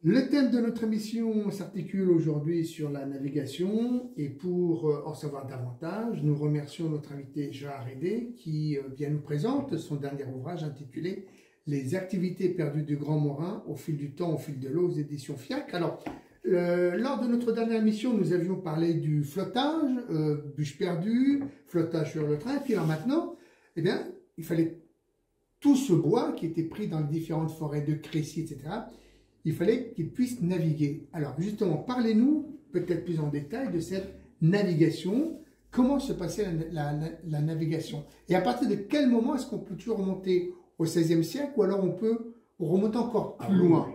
Le thème de notre émission s'articule aujourd'hui sur la navigation et pour en savoir davantage, nous remercions notre invité Gérard Hédé qui vient nous présente son dernier ouvrage intitulé Les activités perdues du Grand Morin au fil du temps, au fil de l'eau aux éditions FIAC. Alors, lors de notre dernière émission, nous avions parlé du flottage, bûche perdue, flottage sur le train, et puis alors maintenant, eh bien, il fallait tout ce bois qui était pris dans les différentes forêts de Crécy, etc., il fallait qu'il puisse naviguer. Alors justement, parlez-nous peut-être plus en détail de cette navigation. Comment se passait la navigation? Et à partir de quel moment est-ce qu'on peut toujours remonter au XVIe siècle ou alors on peut remonter encore plus loin? Oui.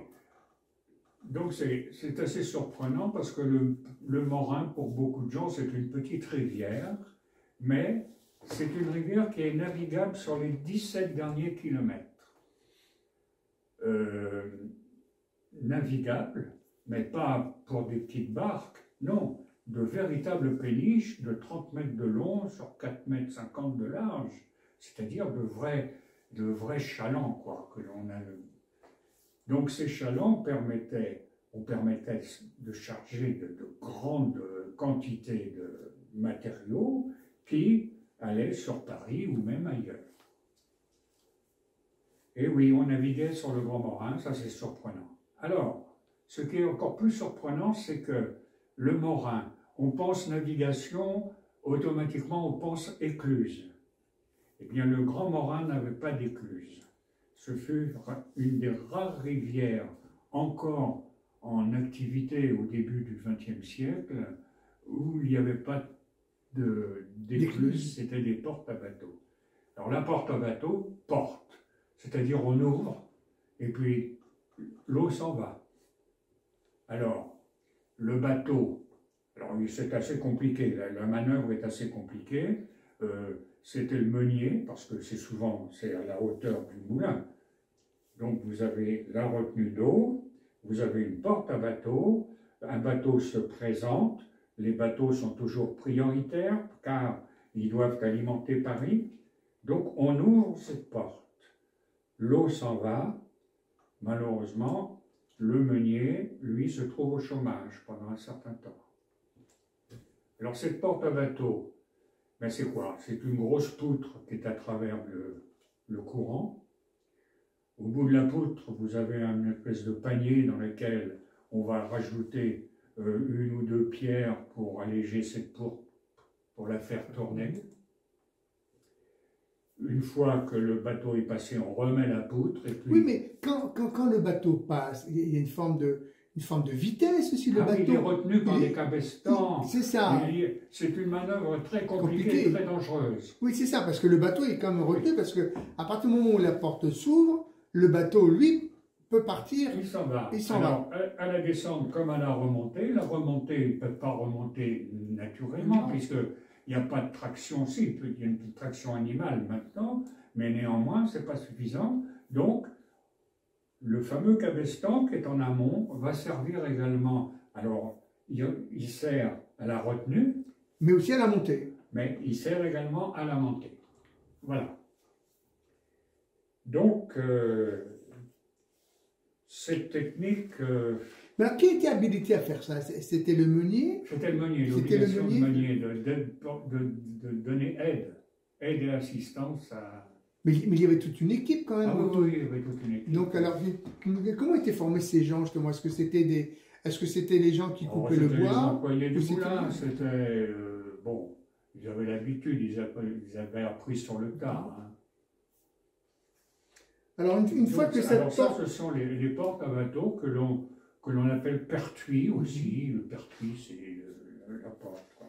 Donc c'est assez surprenant parce que le Morin, pour beaucoup de gens, c'est une petite rivière, mais c'est une rivière qui est navigable sur les 17 derniers kilomètres. Navigable, mais pas pour des petites barques, non, de véritables péniches de 30 mètres de long sur 4,50 m de large, c'est-à-dire de vrais chalands, quoi, que l'on a. Donc ces chalands permettaient de charger de grandes quantités de matériaux qui allaient sur Paris ou même ailleurs. Et oui, on naviguait sur le Grand Morin, ça c'est surprenant. Alors, ce qui est encore plus surprenant, c'est que le Morin, on pense navigation, automatiquement on pense écluse. Eh bien, le Grand Morin n'avait pas d'écluse. Ce fut une des rares rivières encore en activité au début du XXe siècle où il n'y avait pas d'écluse, c'était des portes à bateau. Alors la porte à bateau, porte, c'est-à-dire on ouvre et puis l'eau s'en va. Alors, le bateau, alors c'est assez compliqué, la manœuvre est assez compliquée. C'était le meunier, parce que c'est à la hauteur du moulin. Donc vous avez la retenue d'eau, vous avez une porte à bateau, un bateau se présente, les bateaux sont toujours prioritaires car ils doivent alimenter Paris. Donc on ouvre cette porte, l'eau s'en va, malheureusement, le meunier, lui, se trouve au chômage pendant un certain temps. Alors cette porte à bateau, ben c'est quoi? C'est une grosse poutre qui est à travers le courant. Au bout de la poutre, vous avez une espèce de panier dans lequel on va rajouter une ou deux pierres pour alléger cette poutre, pour la faire tourner. Une fois que le bateau est passé, on remet la poutre. Et puis... Oui, mais quand le bateau passe, il y a une forme de vitesse aussi, le bateau. Oui, il est retenu par des cabestans. C'est ça. C'est une manœuvre très compliquée et très dangereuse. Oui, c'est ça, parce que le bateau est quand même retenu, parce qu'à partir du moment où la porte s'ouvre, le bateau, lui, peut partir. Il s'en va. Il s'en va. À la descente comme à la remontée ne peut pas remonter naturellement, puisque il n'y a pas de traction, si, il y a une petite traction animale maintenant, mais néanmoins, ce n'est pas suffisant. Donc, le fameux cabestan qui est en amont va servir également, alors, il sert à la retenue. Mais aussi à la montée. Mais il sert également à la montée. Voilà. Donc, cette technique... Mais alors, qui était habilité à faire ça? C'était le meunier? C'était le meunier, l'obligation du meunier de donner aide et assistance à... Mais il y avait toute une équipe quand même. Ah oui, il y avait toute une équipe. Donc alors, comment étaient formés ces gens justement? Est-ce que c'était les gens qui coupaient le bois? Les employés du moulin, c'était... bon, ils avaient l'habitude, ils avaient appris sur le tas. Hein. Alors une fois que cette porte... ça, ce sont les portes à bateau que l'on appelle pertuis aussi. Le pertuis, c'est la porte. Quoi.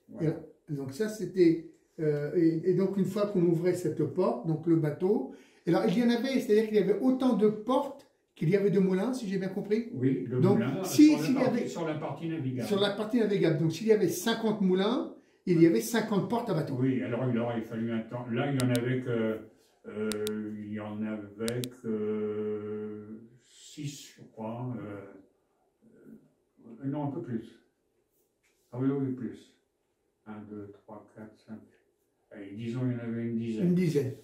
Voilà. Donc ça, c'était... et donc une fois qu'on ouvrait cette porte, donc le bateau... Alors il y en avait, c'est-à-dire qu'il y avait autant de portes qu'il y avait de moulins, si j'ai bien compris? Oui, le donc, moulin sur la partie navigable. Sur la partie navigable. Donc s'il y avait 50 moulins, il y avait 50 portes à bateau. Oui, alors il aurait fallu un temps. Là, il y en avait que... 6, je crois. Non, un peu plus. Ah oui, plus. 1, 2, 3, 4, 5. Allez, disons, il y en avait une dizaine. Une dizaine.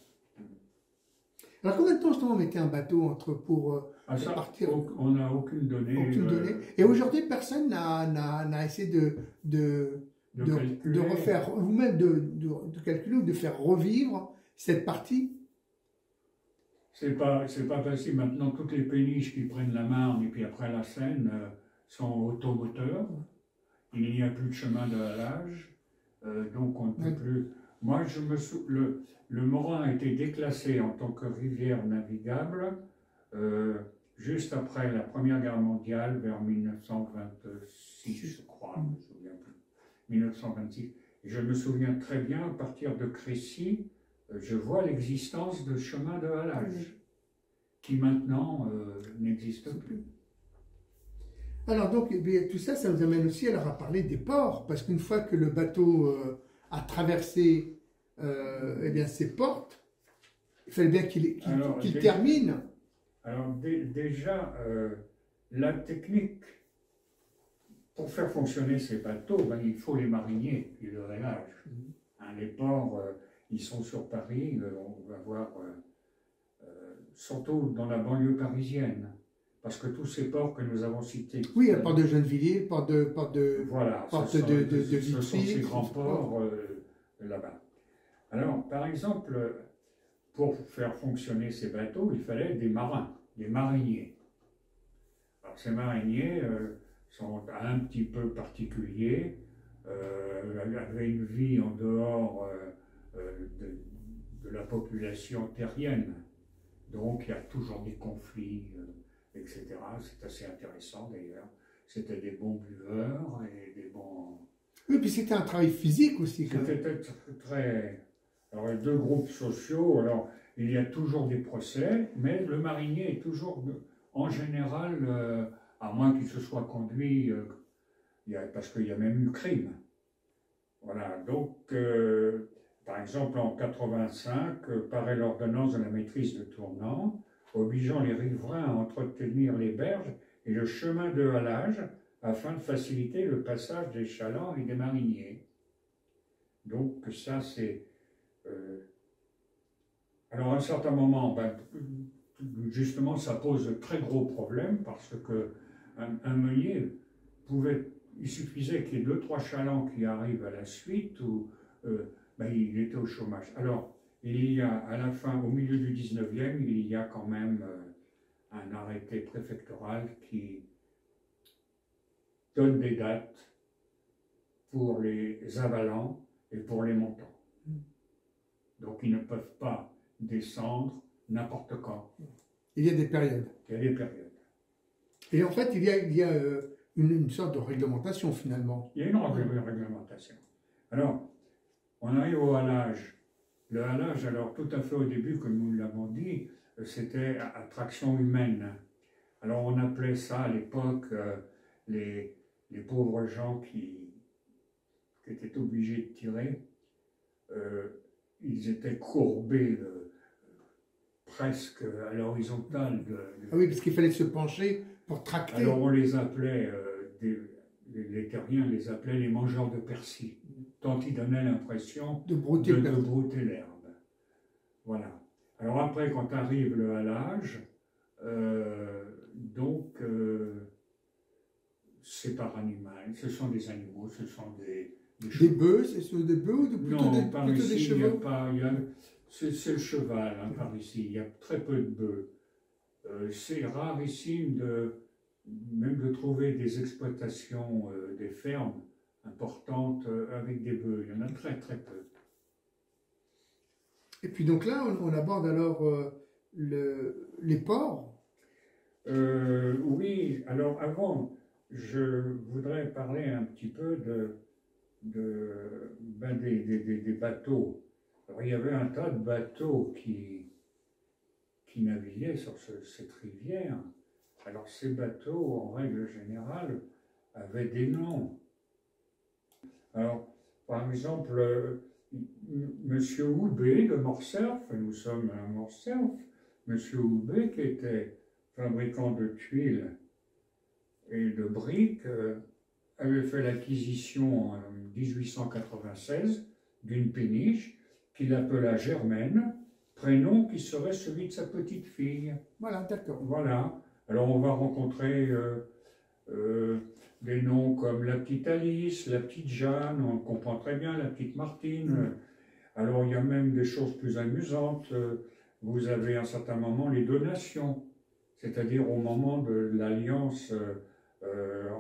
Alors combien de temps justement on mettait un bateau Ah, pour ça, partir? on n'a aucune donnée Aucune donnée. Et aujourd'hui, personne n'a essayé de de calculer. refaire, vous-même de calculer ou de faire revivre cette partie. C'est pas facile. Maintenant, toutes les péniches qui prennent la Marne et puis après la Seine sont automoteurs. Il n'y a plus de chemin de halage, donc on ne peut plus. Moi, le Morin a été déclassé en tant que rivière navigable juste après la Première Guerre mondiale, vers 1926, je crois, je me souviens plus. 1926. Et je me souviens très bien, à partir de Crécy, je vois l'existence de chemins de halage, qui maintenant n'existent plus. Alors donc, eh bien, tout ça, ça nous amène aussi alors à parler des ports, parce qu'une fois que le bateau a traversé eh bien, ses portes, il fallait bien qu'il termine. Alors déjà, la technique, pour faire fonctionner ces bateaux, ben, il faut les mariniers et le halage. Hein, les ports, ils sont sur Paris, on va voir, surtout dans la banlieue parisienne. Parce que tous ces ports que nous avons cités. Oui, le port de Gennevilliers, voilà, porte de ce Vitry. sont ces grands ports là-bas. Alors, par exemple, pour faire fonctionner ces bateaux, il fallait des marins, des mariniers. Alors, ces mariniers sont un petit peu particuliers, avaient une vie en dehors de la population terrienne. Donc, il y a toujours des conflits. Etc. C'est assez intéressant d'ailleurs. C'était des bons buveurs et des bons... Oui, puis c'était un travail physique aussi. C'était très... Alors, les deux groupes sociaux, alors, il y a toujours des procès, mais le marinier est toujours, en général, à moins qu'il se soit conduit, parce qu'il y a même eu crime. Voilà, donc, par exemple, en 85, paraît l'ordonnance de la maîtrise de tournant, obligeant les riverains à entretenir les berges et le chemin de halage afin de faciliter le passage des chalands et des mariniers. Donc ça c'est... Alors à un certain moment, ben, justement ça pose de très gros problèmes parce que un meunier pouvait... Il suffisait qu'il y ait 2-3 chalands qui arrivent à la suite ou ben, il était au chômage. Alors, il y a, à la fin, au milieu du 19e, il y a quand même un arrêté préfectoral qui donne des dates pour les avalants et pour les montants. Donc, ils ne peuvent pas descendre n'importe quand. Il y a des périodes. Il y a des périodes. Et en fait, il y a une sorte de réglementation, finalement. Il y a une réglementation. Alors, on arrive au halage. Le halage, alors tout à fait au début, comme nous l'avons dit, c'était à traction humaine. Alors on appelait ça à l'époque les pauvres gens qui étaient obligés de tirer, ils étaient courbés presque à l'horizontale. Ah oui, parce qu'il fallait se pencher pour tracter. Alors on les appelait, les terriens les appelaient les mangeurs de persil, tant ils donnaient l'impression de brouter l'herbe. Voilà. Alors après, quand arrive le halage, donc c'est par animal, ce sont des animaux, ce sont des bœufs, ce sont des bœufs ou plutôt des chevaux? C'est le cheval, hein, par ici, il y a très peu de bœufs. C'est rarissime même de trouver des exploitations, des fermes importantes avec des bœufs. Il y en a très très peu. Et puis donc là, on aborde alors les ports. Oui, alors avant, je voudrais parler un petit peu des bateaux. Alors il y avait un tas de bateaux qui naviguaient sur cette rivière. Alors ces bateaux, en règle générale, avaient des noms. Alors, par exemple, Monsieur Houbé de Morcerf, nous sommes à Morcerf, Monsieur Houbé qui était fabricant de tuiles et de briques, avait fait l'acquisition en 1896 d'une péniche qu'il appela Germaine, prénom qui serait celui de sa petite fille. Voilà, d'accord. Voilà. Alors on va rencontrer des noms comme la petite Alice, la petite Jeanne, on comprend très bien, la petite Martine. Alors il y a même des choses plus amusantes. Vous avez à un certain moment les donations, c'est-à-dire au moment de l'alliance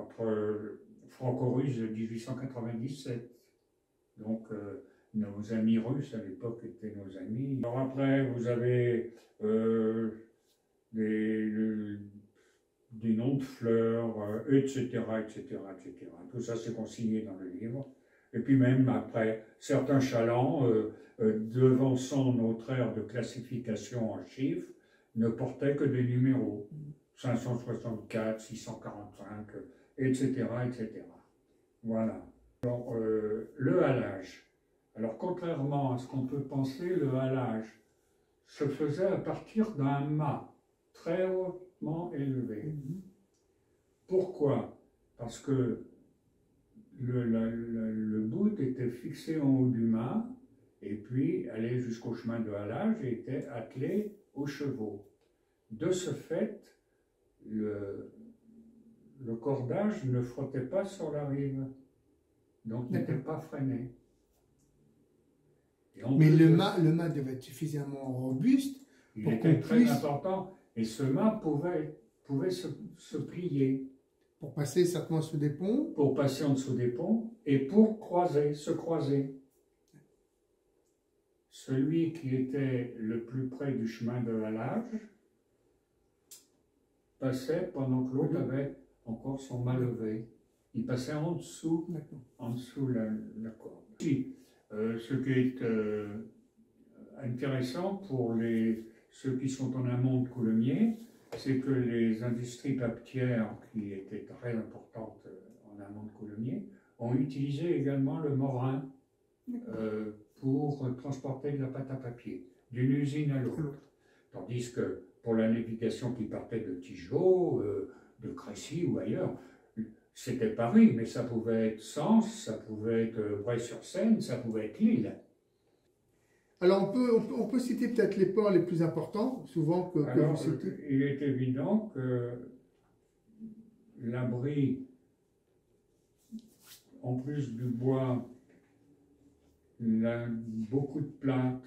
entre franco-russe de 1897. Donc nos amis russes à l'époque étaient nos amis. Alors après vous avez des noms de fleurs, etc., etc., etc. Tout ça c'est consigné dans le livre. Et puis même après, certains chalands, devançant notre ère de classification en chiffres, ne portaient que des numéros. 564, 645, etc., etc. Voilà. Alors, le halage. Alors, contrairement à ce qu'on peut penser, le halage se faisait à partir d'un mât très hautement élevé. Pourquoi? Parce que le bout était fixé en haut du mât et puis allait jusqu'au chemin de halage et était attelé aux chevaux. De ce fait, le cordage ne frottait pas sur la rive, donc n'était pas freiné. Mais le mât devait être suffisamment robuste il pour était qu'on très puisse... important et ce mât pouvait se plier. Pour passer certainement sous des ponts. Pour passer en dessous des ponts et pour se croiser. Celui qui était le plus près du chemin de halage passait pendant que l'autre avait encore son mât levé. Il passait en dessous la corde. Si, ce qui est intéressant pour ceux qui sont en amont de Coulommiers, c'est que les industries papetières, qui étaient très importantes en amont de Coulommiers, ont utilisé également le morin pour transporter de la pâte à papier, d'une usine à l'autre. Tandis que pour la navigation qui partait de Tigeot, de Crécy ou ailleurs, c'était Paris, mais ça pouvait être Sens, ça pouvait être Bray-sur-Seine, ça pouvait être Lille. Alors on peut citer peut-être les ports les plus importants, souvent que vous citez. Il est évident que l'abri, en plus du bois, beaucoup de plâtre,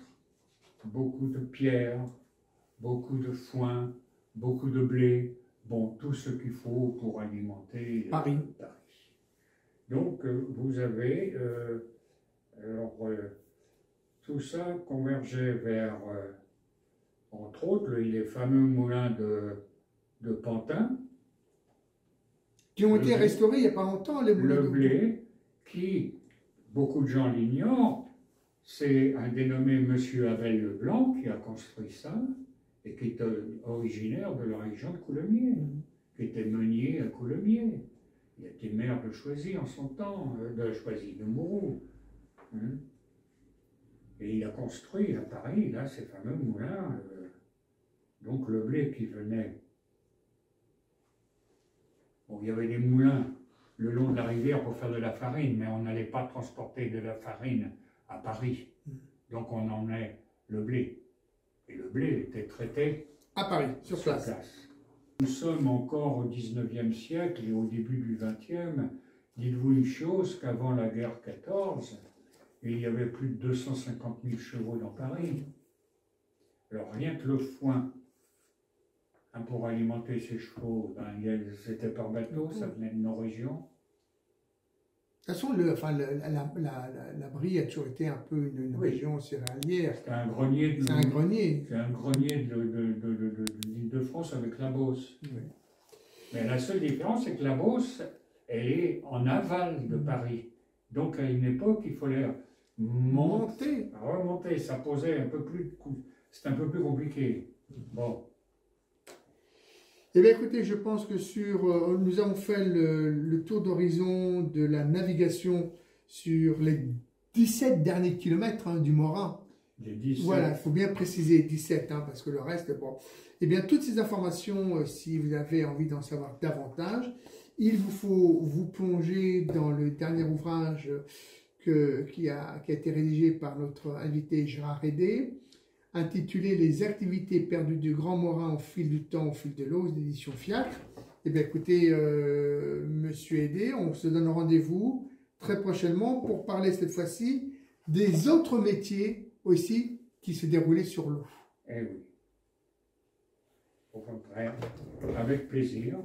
beaucoup de pierres, beaucoup de foin, beaucoup de blé, bon, tout ce qu'il faut pour alimenter Paris. Donc vous avez, tout ça convergeait vers, entre autres, les fameux moulins de Pantin. Qui ont été restaurés il n'y a pas longtemps, les moulins de blé, qui, beaucoup de gens l'ignorent, c'est un dénommé Monsieur Abel Leblanc qui a construit ça, et qui est originaire de la région de Coulommiers, qui était meunier à Coulommiers. Il était maire de Choisy en son temps, de Mouroux. Et il a construit à Paris, là, ces fameux moulins. Donc le blé qui venait. Bon, il y avait des moulins le long de la rivière pour faire de la farine, mais on n'allait pas transporter de la farine à Paris. Donc on emmenait le blé. Et le blé était traité à Paris, sur place. Nous sommes encore au 19e siècle et au début du 20e. Dites-vous une chose, qu'avant la guerre 14, il y avait plus de 250 000 chevaux dans Paris. Alors rien que le foin, pour alimenter ces chevaux, c'était par bateau, ça venait de nos régions. De toute façon, la Brie a toujours été un peu une région céréalière. C'est un grenier. C'est un grenier. C'est un grenier de l'Île-de-France avec la Beauce. Oui. Mais la seule différence, c'est que la Beauce, elle est en aval de Paris. Donc à une époque, il fallait remonter. Ça posait un peu plus de coups. C'est un peu plus compliqué. Bon. Eh bien, écoutez, je pense que nous avons fait le tour d'horizon de la navigation sur les 17 derniers kilomètres du Morin. Les 17. Voilà, il faut bien préciser 17, parce que le reste, bon. Eh bien, toutes ces informations, si vous avez envie d'en savoir davantage, il vous faut vous plonger dans le dernier ouvrage qui a été rédigé par notre invité Gérard Rédé, intitulé Les activités perdues du Grand Morin au fil du temps, au fil de l'eau, d'édition Fiacre. Eh bien, écoutez, Monsieur Hédé, on se donne rendez-vous très prochainement pour parler cette fois-ci des autres métiers aussi qui se déroulaient sur l'eau. Eh oui. Au contraire, avec plaisir.